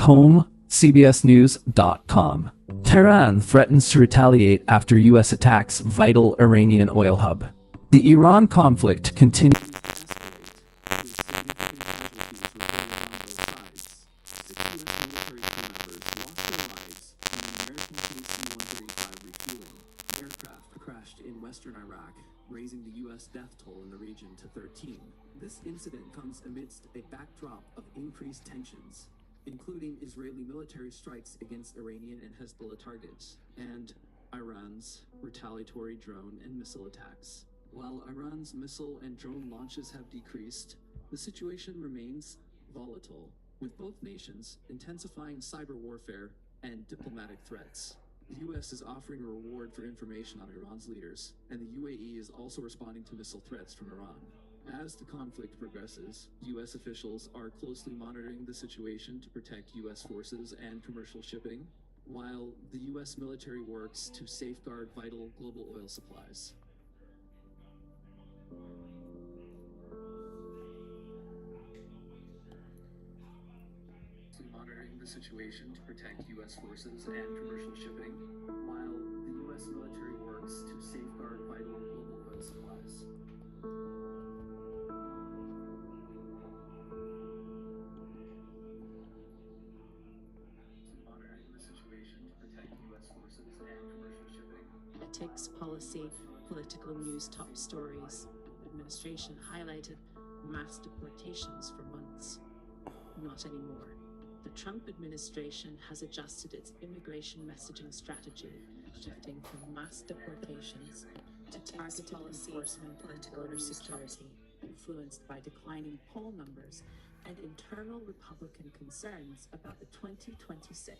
home, CBSNews.com. Tehran threatens to retaliate after U.S. attacks vital Iranian oil hub. The Iran conflict continues. Western Iraq, raising the U.S. death toll in the region to 13. This incident comes amidst a backdrop of increased tensions, including Israeli military strikes against Iranian and Hezbollah targets, and Iran's retaliatory drone and missile attacks. While Iran's missile and drone launches have decreased, the situation remains volatile, with both nations intensifying cyber warfare and diplomatic threats. The U.S. is offering a reward for information on Iran's leaders, and the UAE is also responding to missile threats from Iran. As the conflict progresses, U.S. officials are closely monitoring the situation to protect U.S. forces and commercial shipping, while the U.S. military works to safeguard vital global oil supplies. Monitoring the situation to protect U.S. forces and commercial shipping, while the U.S. military works to safeguard vital global oil supplies. Monitoring the situation to protect U.S. forces and commercial shipping. Ethics, policy, political news top stories. Administration highlighted mass deportations for months. Not anymore. The Trump administration has adjusted its immigration messaging strategy, shifting from mass deportations to targeted enforcement and border security, influenced by declining poll numbers and internal Republican concerns about the 2026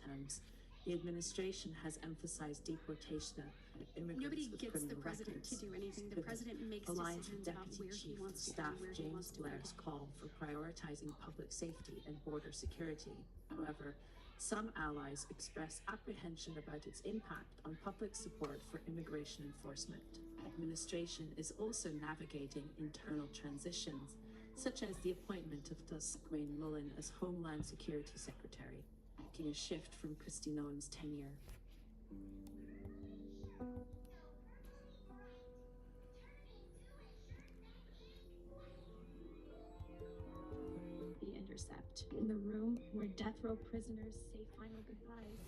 terms. The administration has emphasized deportation of immigrants Nobody with gets the criminal president records. to do anything. The president makes Alliance decisions about Deputy where he Chief wants of to Staff go, where he James wants to Blair's go. call for prioritizing public safety and border security. However, some allies express apprehension about its impact on public support for immigration enforcement. Administration is also navigating internal transitions, such as the appointment of Dusquain Mullen as Homeland Security Secretary, marking a shift from Kristi Noem's tenure. The Intercept. In the room where death row prisoners say final goodbyes,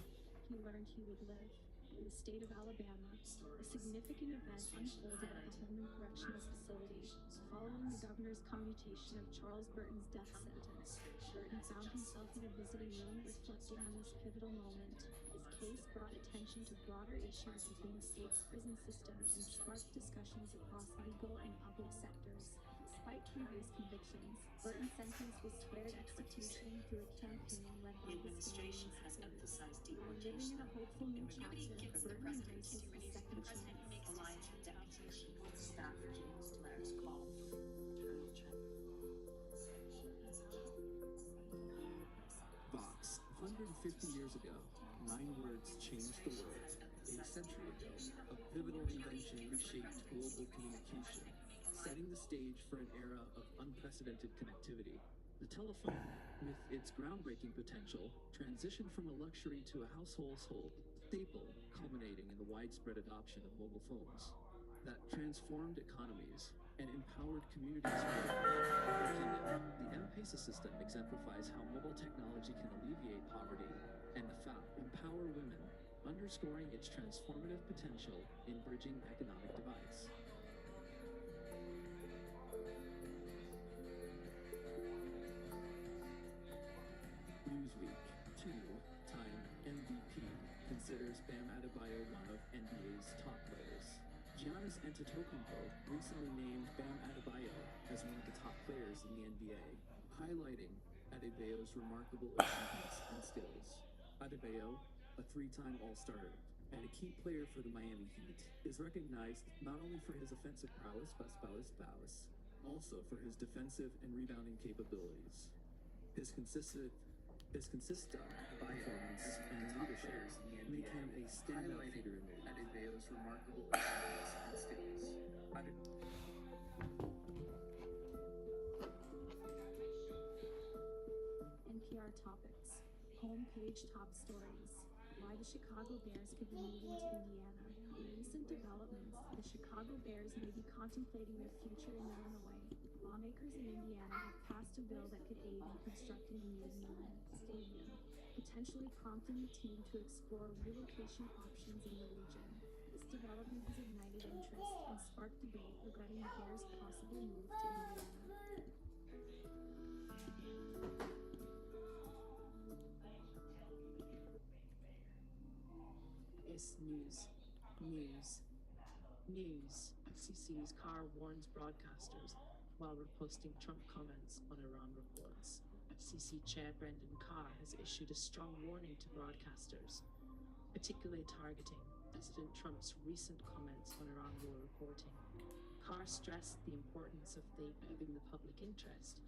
he learned he would live. In the state of Alabama, a significant event unfolded at the Holman Correctional Facility following the governor's commutation of Charles Burton's death sentence. Burton found himself in a visiting room reflecting on this pivotal moment. His case brought attention to broader issues within the state's prison system and sparked discussions across legal and public sectors. Despite previous convictions, Burton's sentence was spared execution through a campaign led by The administration has emphasized living in deportation. a hopeful new chapter. Burton embraces a second chance. Alliance Deputy Chief of Staff James Blair's call for internal Vox, 150 years ago, 9 words changed the world. A century ago, a pivotal invention reshaped global communication, setting the stage for an era of unprecedented connectivity. The telephone, with its groundbreaking potential, transitioned from a luxury to a household staple, culminating in the widespread adoption of mobile phones that transformed economies and empowered communities worldwide. The M-Pesa system exemplifies how mobile technology can alleviate poverty and empower women, underscoring its transformative potential in bridging economic divides. Newsweek, 2-time MVP, considers Bam Adebayo one of NBA's top players. Giannis Antetokounmpo recently named Bam Adebayo as one of the top players in the NBA, highlighting Adebayo's remarkable achievements and skills. Adebayo, a 3-time All-Star and a key player for the Miami Heat, is recognized not only for his offensive prowess, also for his defensive and rebounding capabilities. His consistent performance and leadership make him a standout figure in the league. Adebayo's remarkable achievements and skills. NPR Topics. Homepage top stories. Why the Chicago Bears could be moving to Indiana. In recent developments, the Chicago Bears may be contemplating their future in Illinois. Lawmakers in Indiana have passed a bill that could aid in constructing a new stadium, potentially prompting the team to explore relocation options in the region. This development has ignited interest and sparked debate regarding the Bears' possible move to Indiana. News. FCC's car warns broadcasters while reposting Trump comments on Iran reports. FCC Chair Brendan Carr has issued a strong warning to broadcasters, particularly targeting President Trump's recent comments on Iran war reporting. Carr stressed the importance of safeguarding the public interest,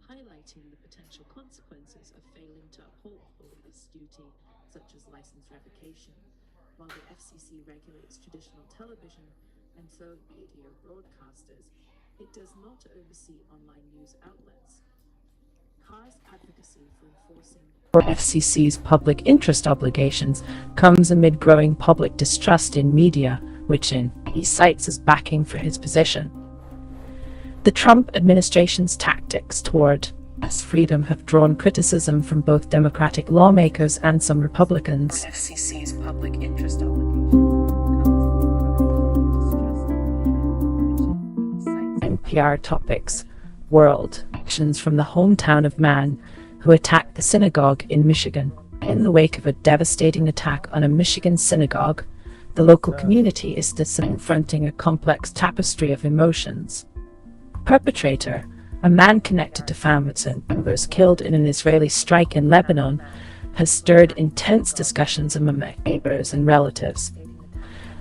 highlighting the potential consequences of failing to uphold its duty, such as license revocation. While the FCC regulates traditional television and social media broadcasters, it does not oversee online news outlets. Carr's advocacy for enforcing FCC's public interest obligations comes amid growing public distrust in media, which he cites as backing for his position. The Trump administration's tactics toward press freedom have drawn criticism from both Democratic lawmakers and some Republicans. FCC's public interest NPR topics: World actions from the hometown of man who attacked the synagogue in Michigan. In the wake of a devastating attack on a Michigan synagogue, the local community is confronting a complex tapestry of emotions. Perpetrator, a man connected to Hamas and others killed in an Israeli strike in Lebanon, has stirred intense discussions among neighbors and relatives.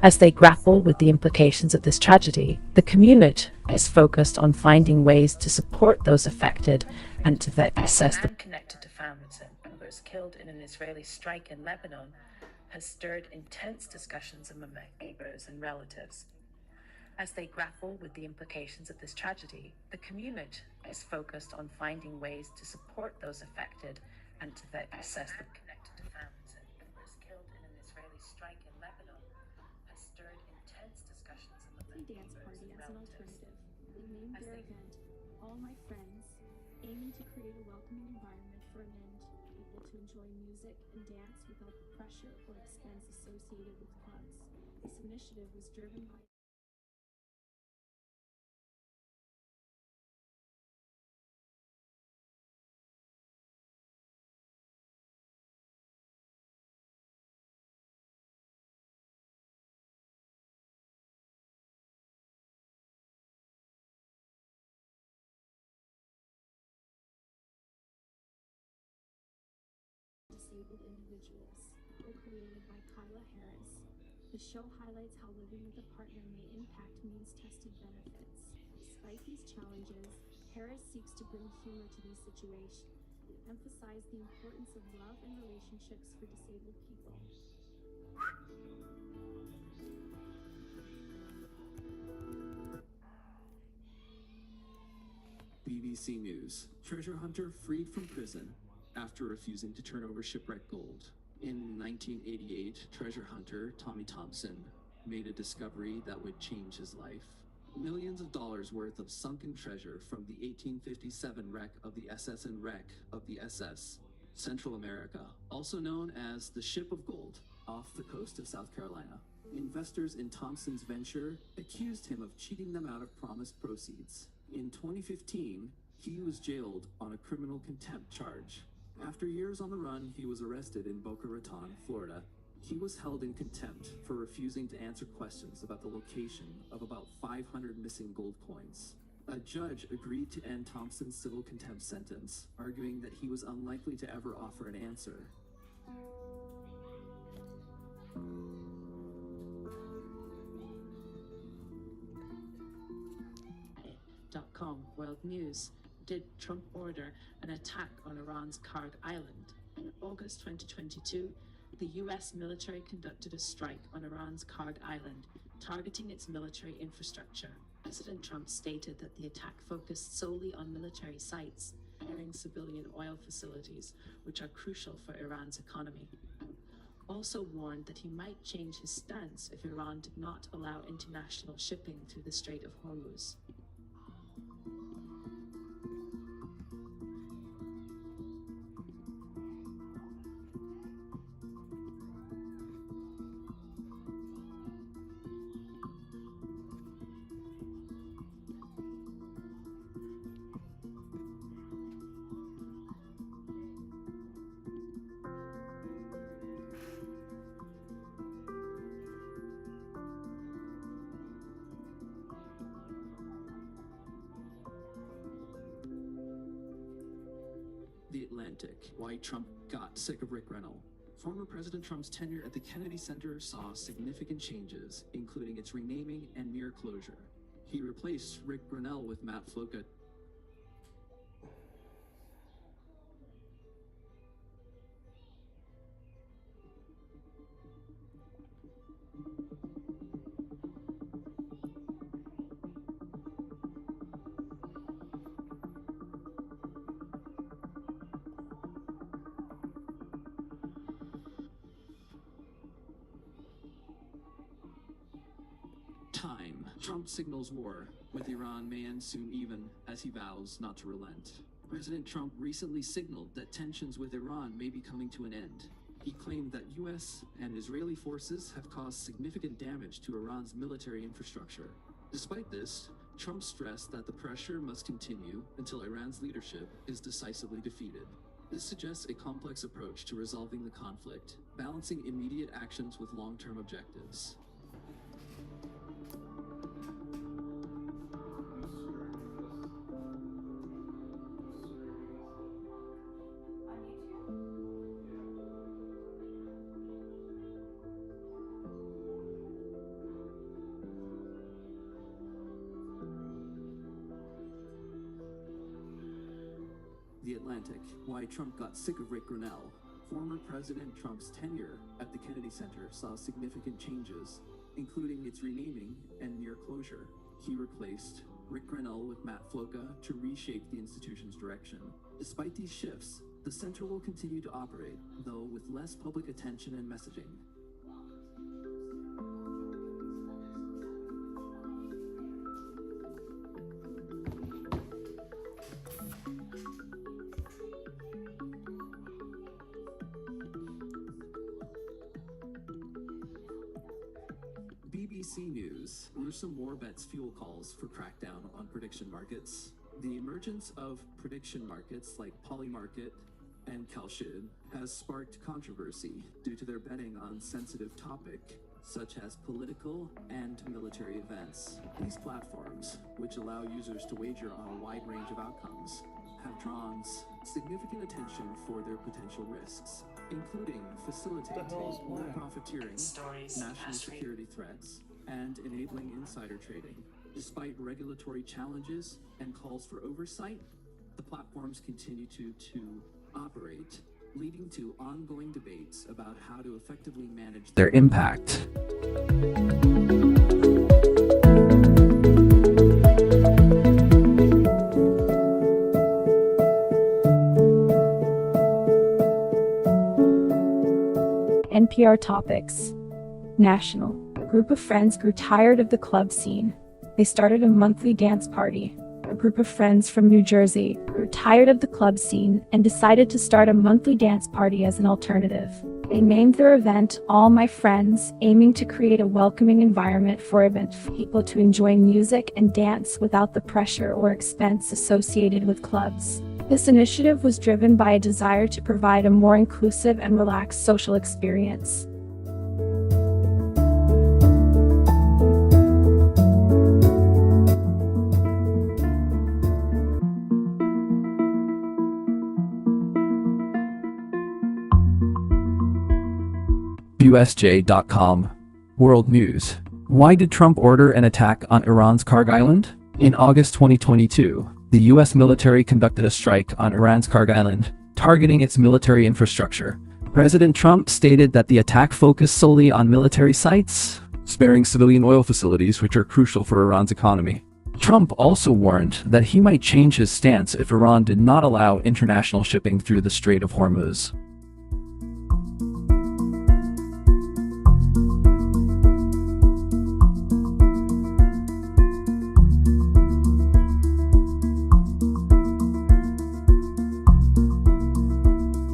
As they grapple with the implications of this tragedy, the community is focused on finding ways to support those affected and to assess the connected to Hamas and others killed in an Israeli strike in Lebanon has stirred intense discussions among neighbors and relatives. As they grapple with the implications of this tragedy, the community is focused on finding ways to support those affected and to assess the connected to Hamas and others killed in an Israeli strike in Lebanon has stirred intense discussions among Dance party as an alternative. They named their event All My Friends, aiming to create a welcoming environment for men, able to enjoy music and dance without the pressure or expense associated with clubs. This initiative was driven by disabled individuals, co-created by Kyla Harris. The show highlights how living with a partner may impact means-tested benefits. Despite these challenges, Harris seeks to bring humor to these situations and emphasize the importance of love and relationships for disabled people. BBC News. Treasure hunter freed from prison after refusing to turn over shipwrecked gold. In 1988, treasure hunter Tommy Thompson made a discovery that would change his life. Millions of dollars worth of sunken treasure from the 1857 wreck of the SS and wreck of the SS, Central America, also known as the Ship of Gold, off the coast of South Carolina. Investors in Thompson's venture accused him of cheating them out of promised proceeds. In 2015, he was jailed on a criminal contempt charge. After years on the run, he was arrested in Boca Raton, Florida. He was held in contempt for refusing to answer questions about the location of about 500 missing gold coins. A judge agreed to end Thompson's civil contempt sentence, arguing that he was unlikely to ever offer an answer. .com World News. Did Trump order an attack on Iran's Karg Island? In August 2022, the US military conducted a strike on Iran's Karg Island, targeting its military infrastructure. President Trump stated that the attack focused solely on military sites, sparing civilian oil facilities, which are crucial for Iran's economy. Also warned that he might change his stance if Iran did not allow international shipping through the Strait of Hormuz. The Atlantic, why Trump got sick of Rick Grenell. Former President Trump's tenure at the Kennedy Center saw significant changes, including its renaming and near closure. He replaced Rick Grenell with Matt Floca. Time. Trump signals war. With Iran may end soon even as he vows not to relent. President Trump recently signaled that tensions with Iran may be coming to an end. He claimed that U.S. and Israeli forces have caused significant damage to Iran's military infrastructure. Despite this, Trump stressed that the pressure must continue until Iran's leadership is decisively defeated. This suggests a complex approach to resolving the conflict, balancing immediate actions with long-term objectives. The Atlantic, why Trump got sick of Rick Grenell. Former President Trump's tenure at the Kennedy Center saw significant changes, including its renaming and near closure. He replaced Rick Grenell with Matt Floca to reshape the institution's direction. Despite these shifts, the center will continue to operate, though with less public attention and messaging. BBC News. Gruesome war bets fuel calls for crackdown on prediction markets. The emergence of prediction markets like Polymarket and Kalshid has sparked controversy due to their betting on sensitive topics such as political and military events. These platforms, which allow users to wager on a wide range of outcomes, have drawn significant attention for their potential risks, including facilitating profiteering, national security threats, and enabling insider trading. Despite regulatory challenges and calls for oversight, the platforms continue to operate, leading to ongoing debates about how to effectively manage their impact. NPR Topics. National. A group of friends grew tired of the club scene. They started a monthly dance party. A group of friends from New Jersey grew tired of the club scene and decided to start a monthly dance party as an alternative. They named their event All My Friends, aiming to create a welcoming environment for people to enjoy music and dance without the pressure or expense associated with clubs. This initiative was driven by a desire to provide a more inclusive and relaxed social experience. USJ.com. World News. Why did Trump order an attack on Iran's Karg Island? In August 2022, the U.S. military conducted a strike on Iran's Karg Island, targeting its military infrastructure. President Trump stated that the attack focused solely on military sites, sparing civilian oil facilities which are crucial for Iran's economy. Trump also warned that he might change his stance if Iran did not allow international shipping through the Strait of Hormuz.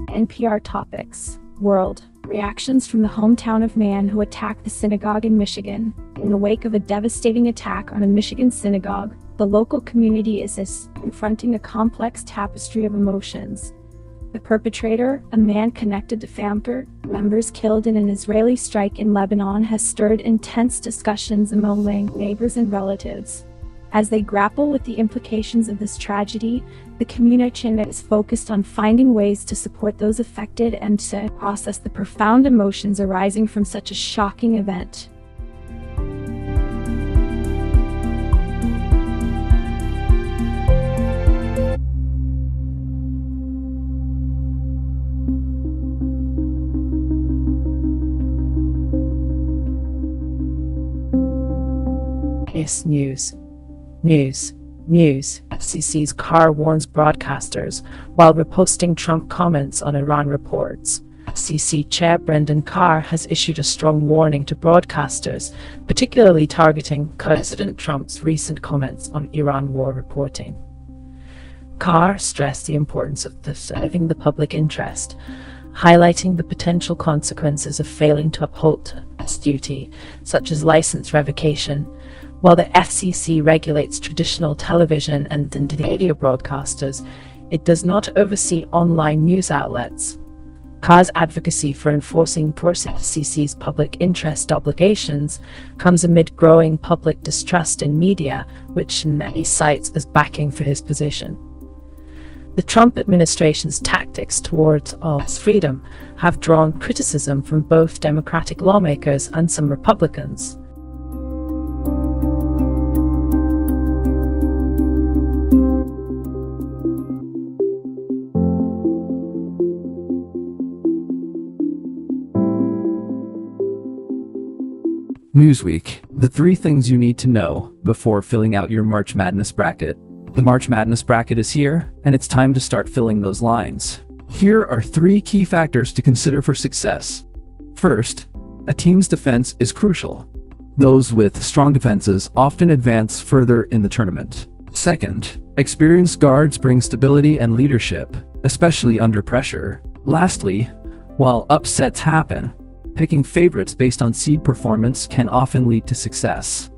NPR Topics World Reactions from the hometown of man who attacked the synagogue in Michigan. In the wake of a devastating attack on a Michigan synagogue, the local community is confronting a complex tapestry of emotions. The perpetrator, a man connected to family members killed in an Israeli strike in Lebanon, has stirred intense discussions among neighbors and relatives. As they grapple with the implications of this tragedy, the community is focused on finding ways to support those affected and to process the profound emotions arising from such a shocking event. News. FCC's Carr warns broadcasters while reposting Trump comments on Iran reports. FCC Chair Brendan Carr has issued a strong warning to broadcasters, particularly targeting President Trump's recent comments on Iran war reporting. Carr stressed the importance of serving the public interest, highlighting the potential consequences of failing to uphold its duty, such as license revocation. While the FCC regulates traditional television and radio broadcasters, it does not oversee online news outlets. Carr's advocacy for enforcing FCC's public interest obligations comes amid growing public distrust in media, which many cites as backing for his position. The Trump administration's tactics towards freedom have drawn criticism from both Democratic lawmakers and some Republicans. Newsweek, the 3 things you need to know before filling out your March Madness bracket. The March Madness bracket is here, and it's time to start filling those lines. Here are 3 key factors to consider for success. First, a team's defense is crucial. Those with strong defenses often advance further in the tournament. Second, experienced guards bring stability and leadership, especially under pressure. Lastly, while upsets happen, picking favorites based on seed performance can often lead to success.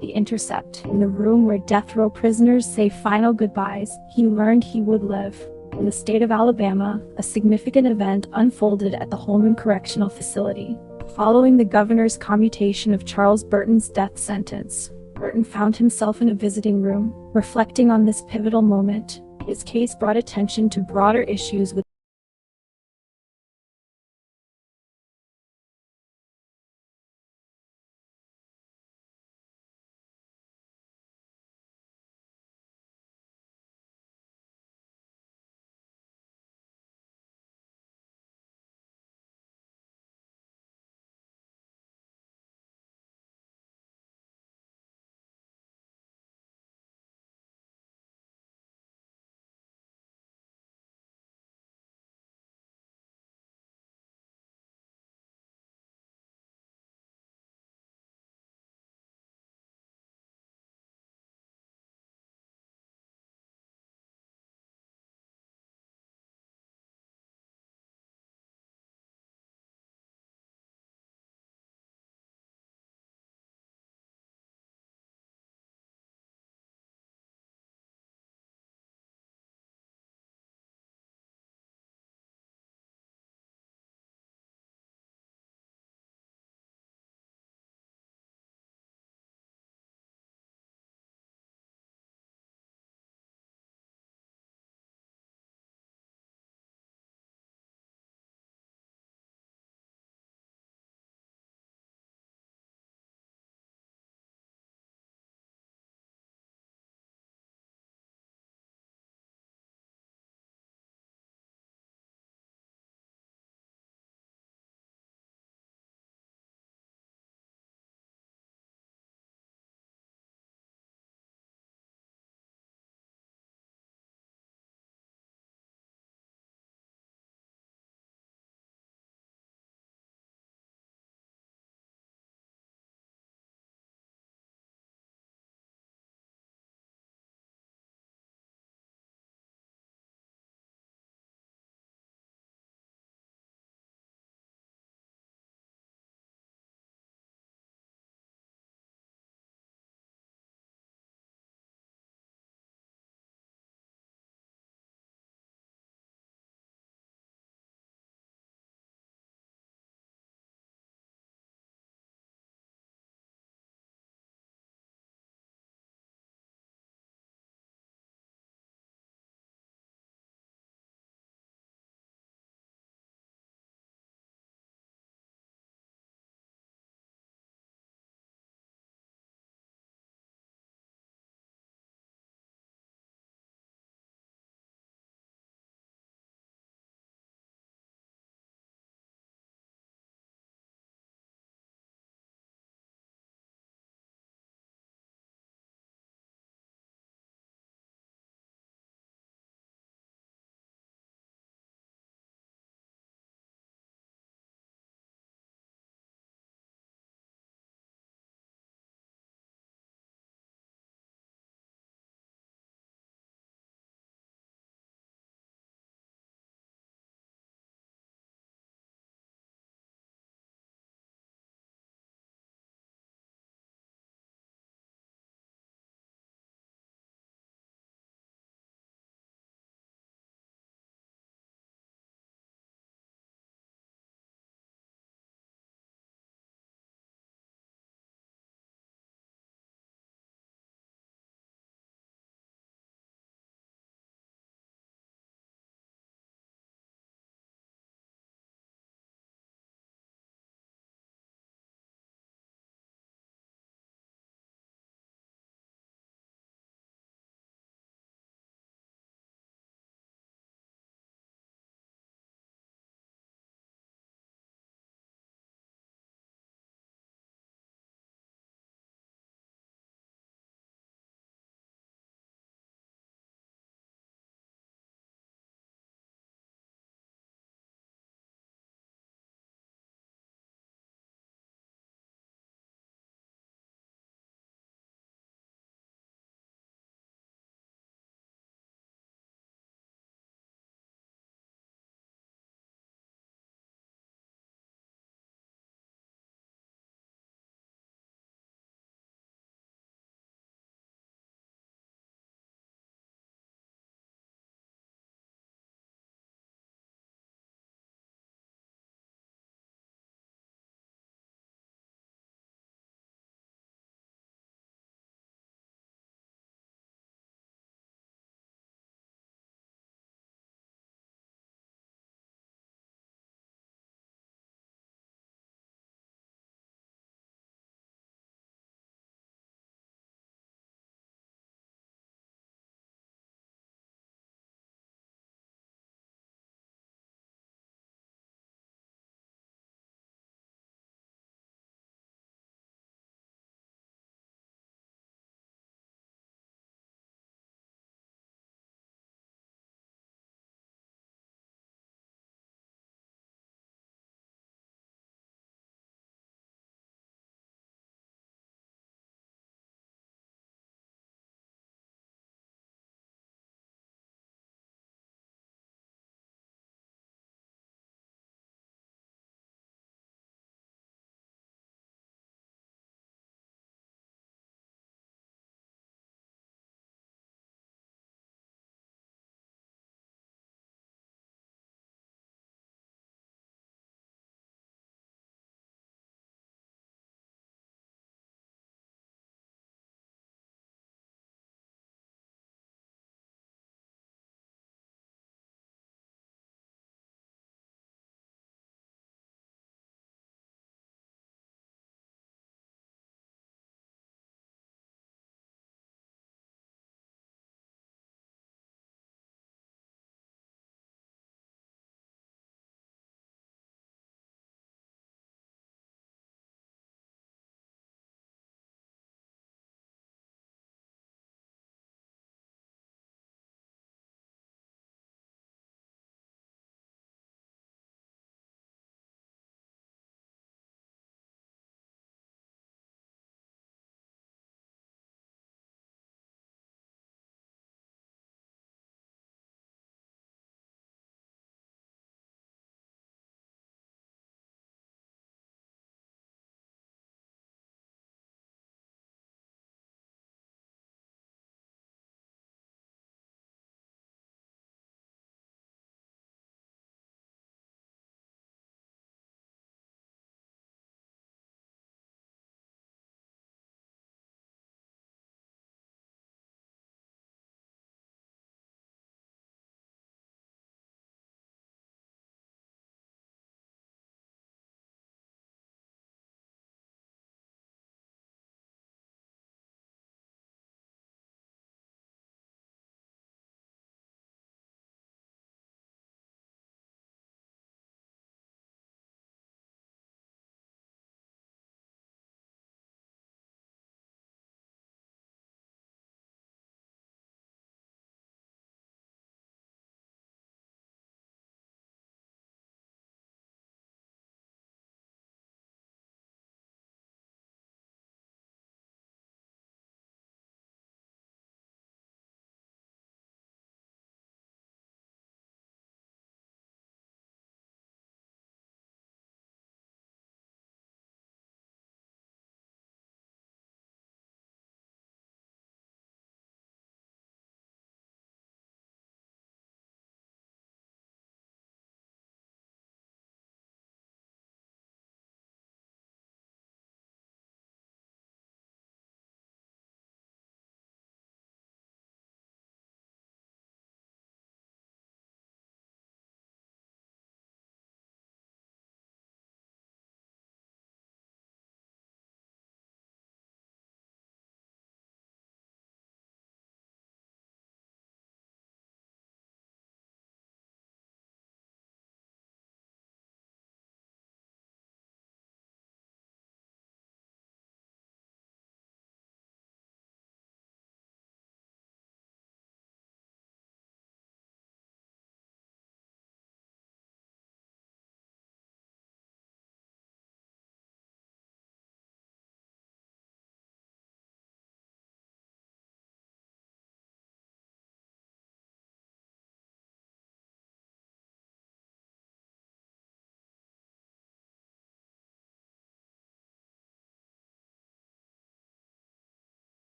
The Intercept. In the room where death row prisoners say final goodbyes, he learned he would live. In the state of Alabama, a significant event unfolded at the Holman Correctional Facility. Following the governor's commutation of Charles Burton's death sentence, Burton found himself in a visiting room. Reflecting on this pivotal moment, his case brought attention to broader issues with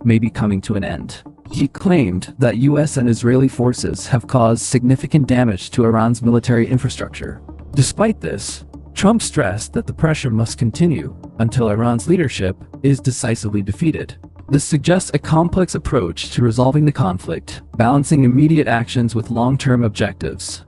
may be coming to an end. He claimed that US and Israeli forces have caused significant damage to Iran's military infrastructure. Despite this, Trump stressed that the pressure must continue until Iran's leadership is decisively defeated. This suggests a complex approach to resolving the conflict, balancing immediate actions with long-term objectives.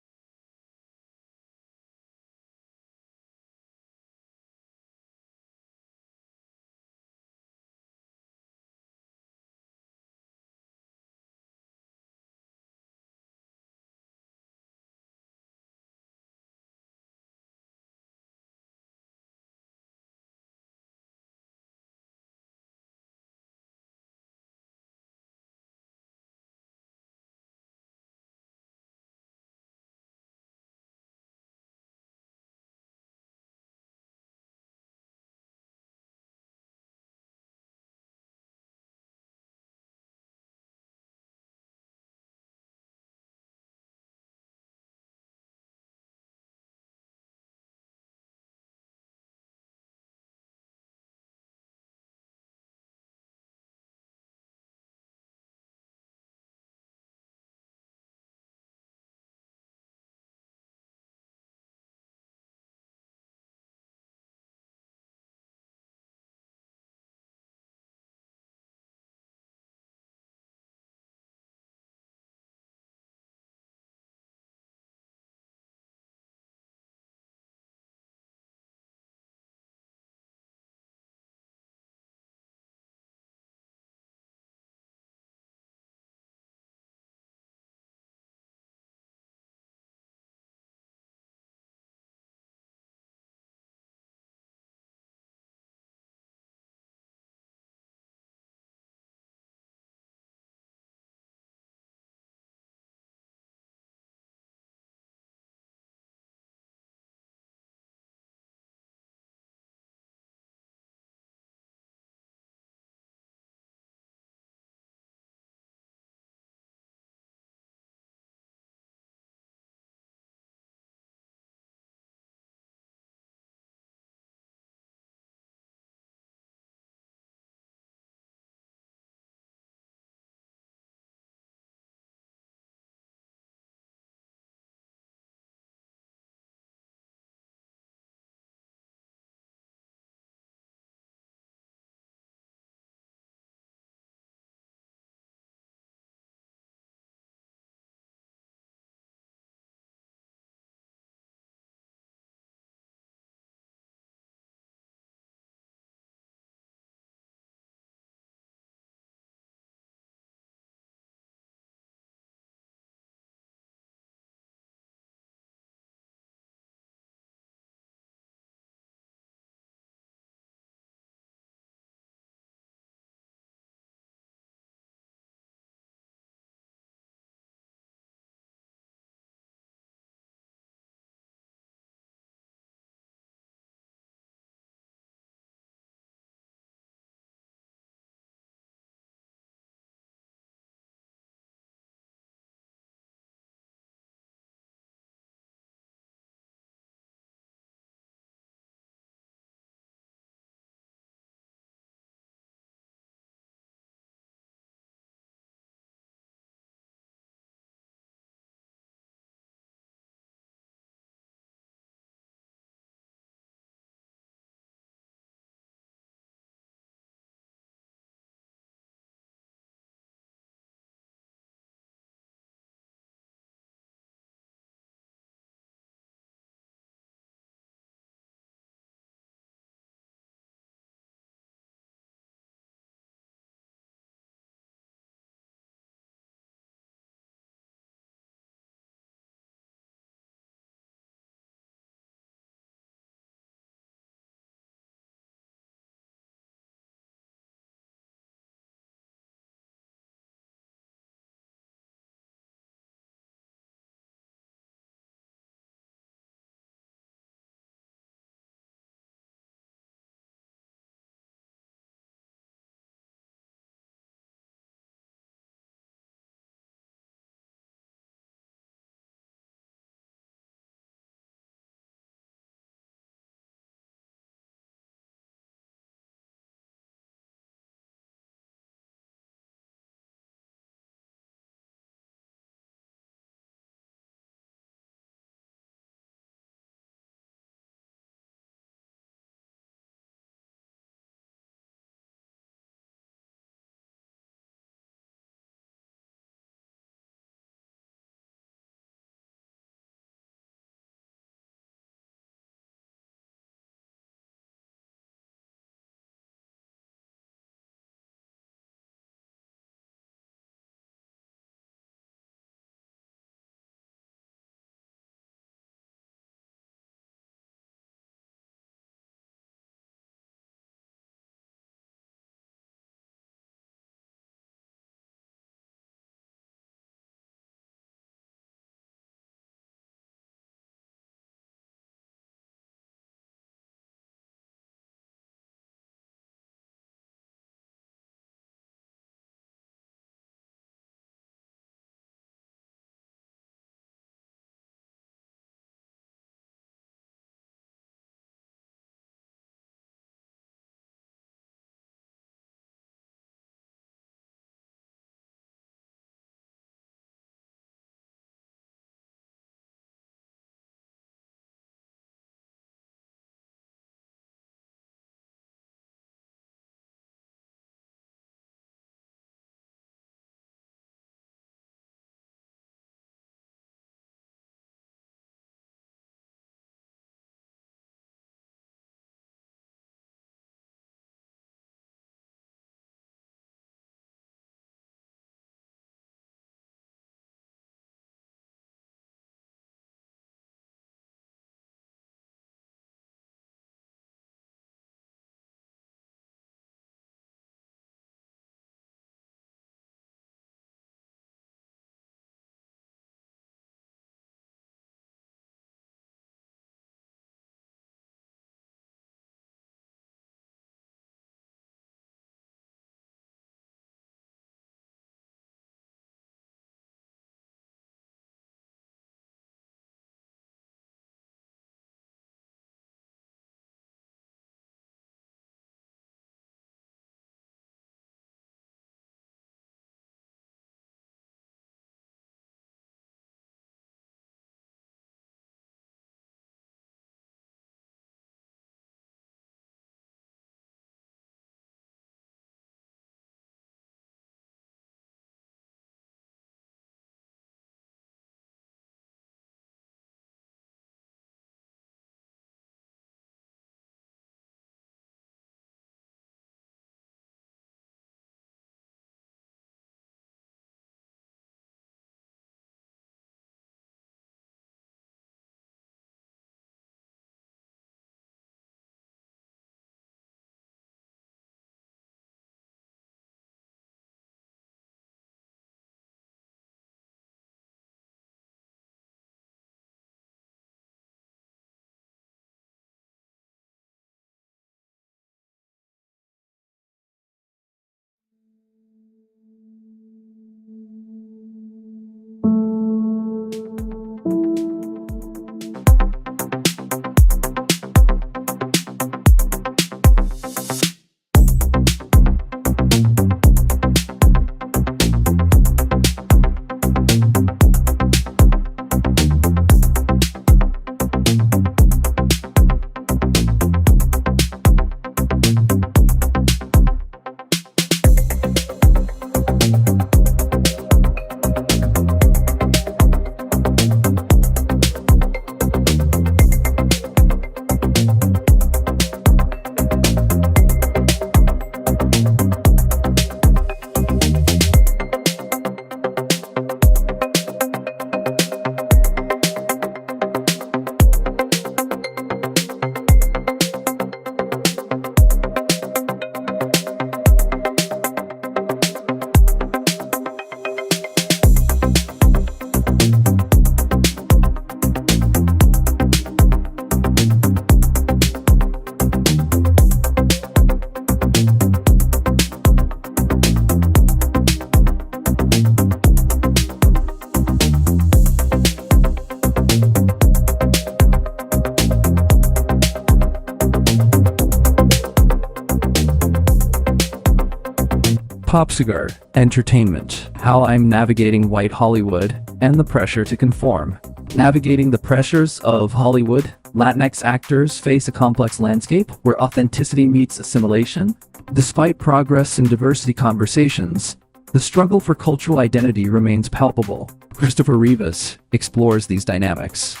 Pop Cigar, Entertainment, How I'm Navigating White Hollywood, and the Pressure to Conform. Navigating the pressures of Hollywood, Latinx actors face a complex landscape where authenticity meets assimilation. Despite progress in diversity conversations, the struggle for cultural identity remains palpable. Christopher Rivas explores these dynamics.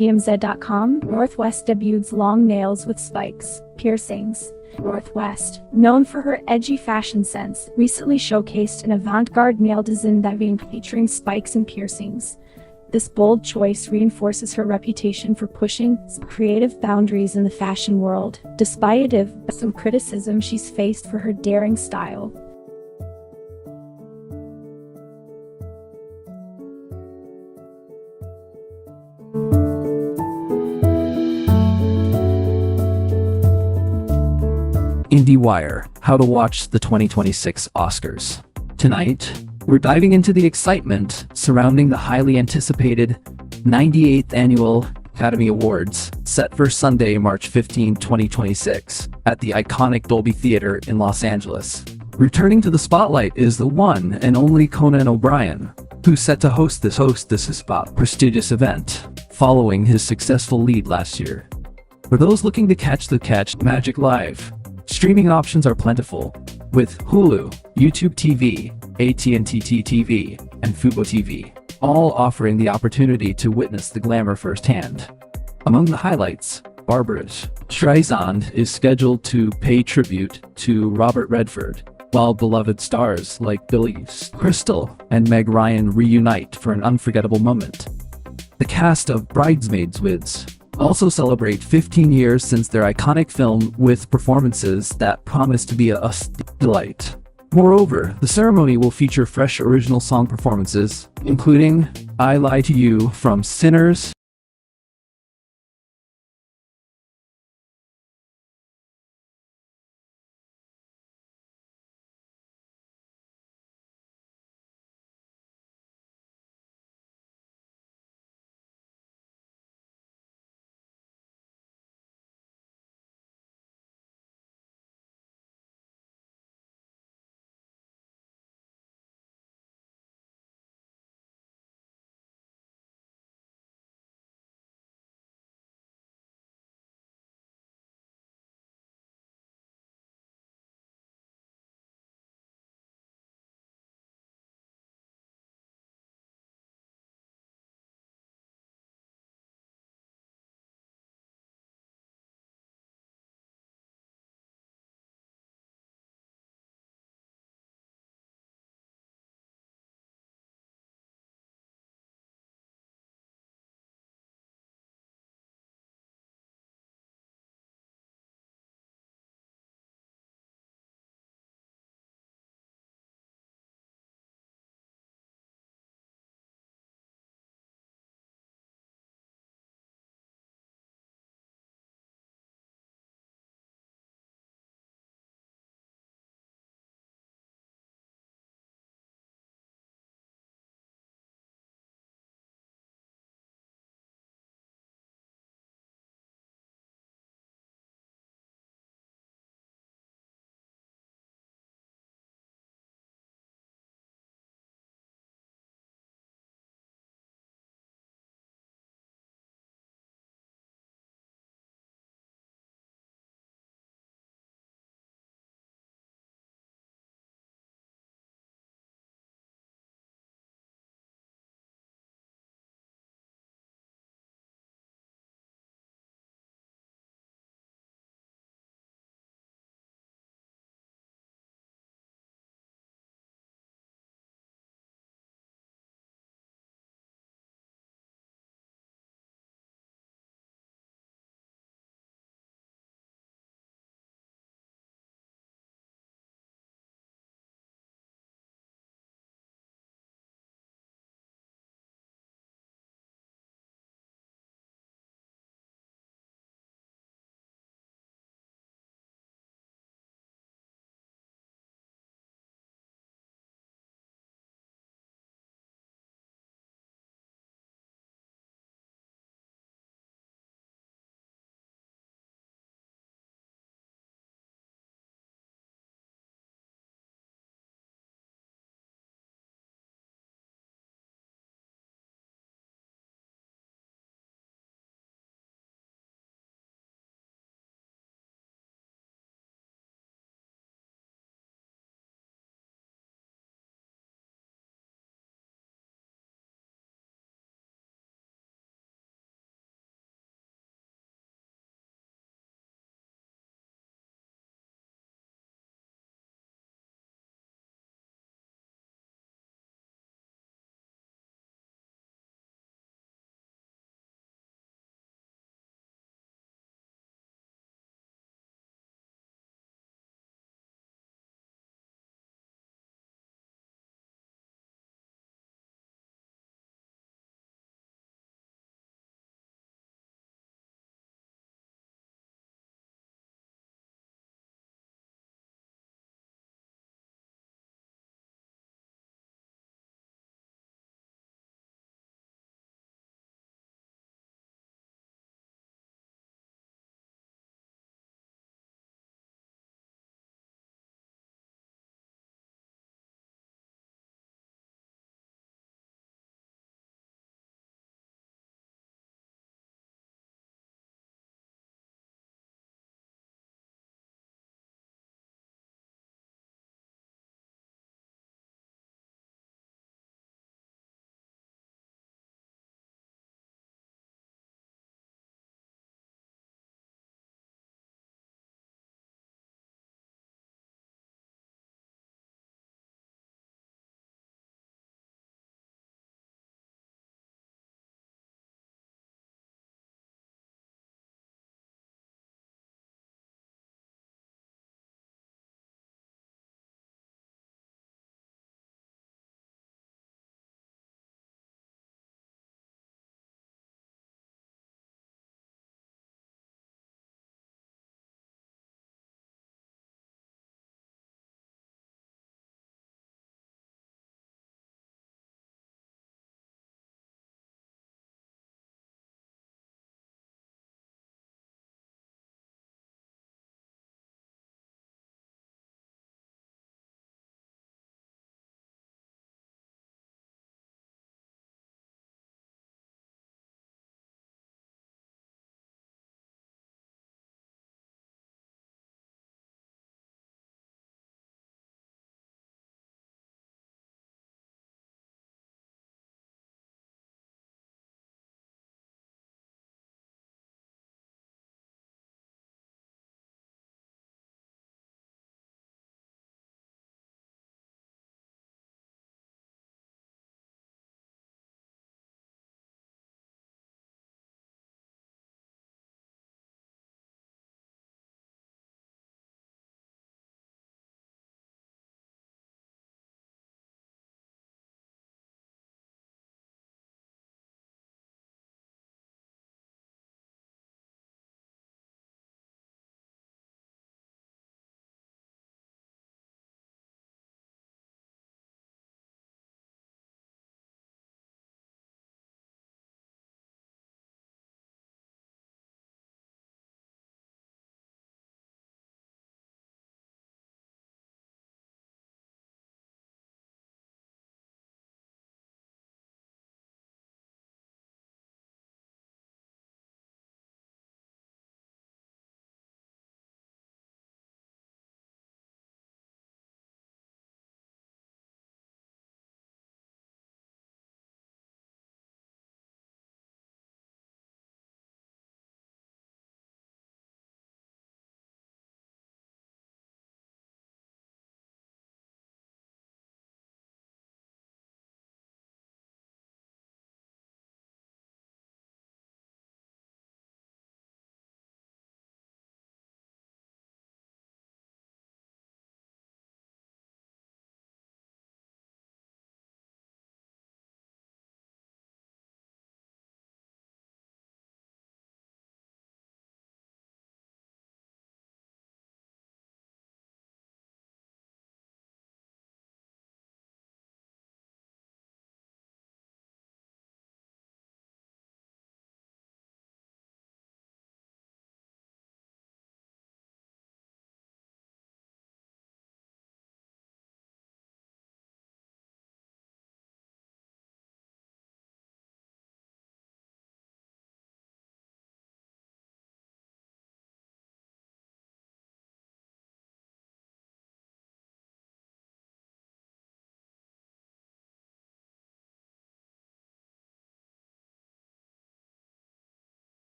TMZ.com, Northwest debuts long nails with spikes, piercings. Northwest, known for her edgy fashion sense, recently showcased an avant-garde nail design featuring spikes and piercings. This bold choice reinforces her reputation for pushing creative boundaries in the fashion world, despite some criticism she's faced for her daring style. IndieWire, how to watch the 2026 Oscars. Tonight, we're diving into the excitement surrounding the highly anticipated 98th Annual Academy Awards, set for Sunday, March 15, 2026, at the iconic Dolby Theater in Los Angeles. Returning to the spotlight is the one and only Conan O'Brien, who's set to host this prestigious event, following his successful lead last year. For those looking to catch the magic live, streaming options are plentiful, with Hulu, YouTube TV, AT&T TV, and Fubo TV, all offering the opportunity to witness the glamour firsthand. Among the highlights, Barbra Streisand is scheduled to pay tribute to Robert Redford, while beloved stars like Billy Crystal and Meg Ryan reunite for an unforgettable moment. The cast of Bridesmaids Wids also celebrate 15 years since their iconic film, with performances that promise to be a delight. Moreover, the ceremony will feature fresh original song performances, including I Lie to You from Sinners,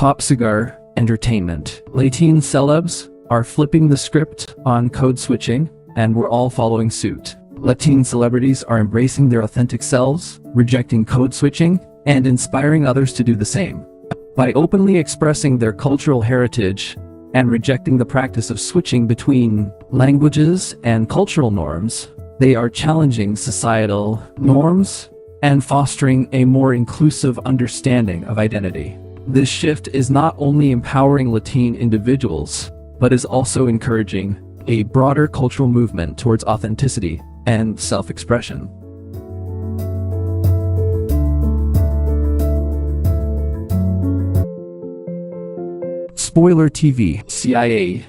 Pop cigar entertainment. Latin celebs are flipping the script on code switching, and we're all following suit. Latin celebrities are embracing their authentic selves, rejecting code switching, and inspiring others to do the same. By openly expressing their cultural heritage and rejecting the practice of switching between languages and cultural norms, they are challenging societal norms and fostering a more inclusive understanding of identity. This shift is not only empowering Latin individuals, but is also encouraging a broader cultural movement towards authenticity and self-expression. Spoiler TV, CIA,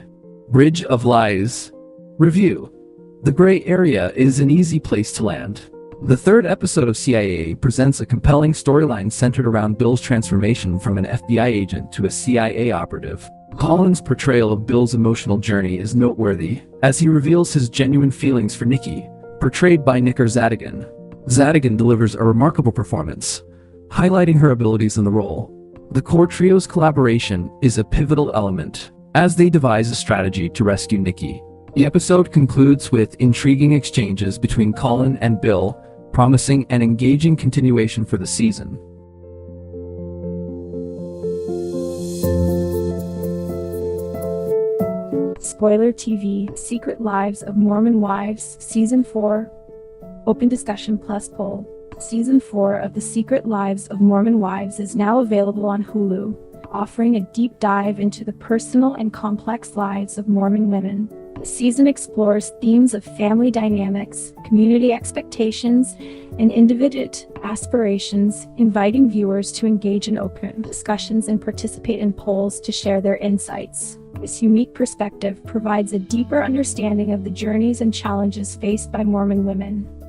Bridge of Lies Review. The gray area is an easy place to land. The third episode of CIA presents a compelling storyline centered around Bill's transformation from an FBI agent to a CIA operative. Colin's portrayal of Bill's emotional journey is noteworthy, as he reveals his genuine feelings for Nikki, portrayed by Nicker Zadigan. Zadigan delivers a remarkable performance, highlighting her abilities in the role. The core trio's collaboration is a pivotal element, as they devise a strategy to rescue Nikki. The episode concludes with intriguing exchanges between Colin and Bill, promising an engaging continuation for the season. Spoiler TV, Secret Lives of Mormon Wives, Season 4, Open Discussion Plus Poll. Season 4 of The Secret Lives of Mormon Wives is now available on Hulu, offering a deep dive into the personal and complex lives of Mormon women. The season explores themes of family dynamics, community expectations, and individual aspirations, inviting viewers to engage in open discussions and participate in polls to share their insights. This unique perspective provides a deeper understanding of the journeys and challenges faced by Mormon women.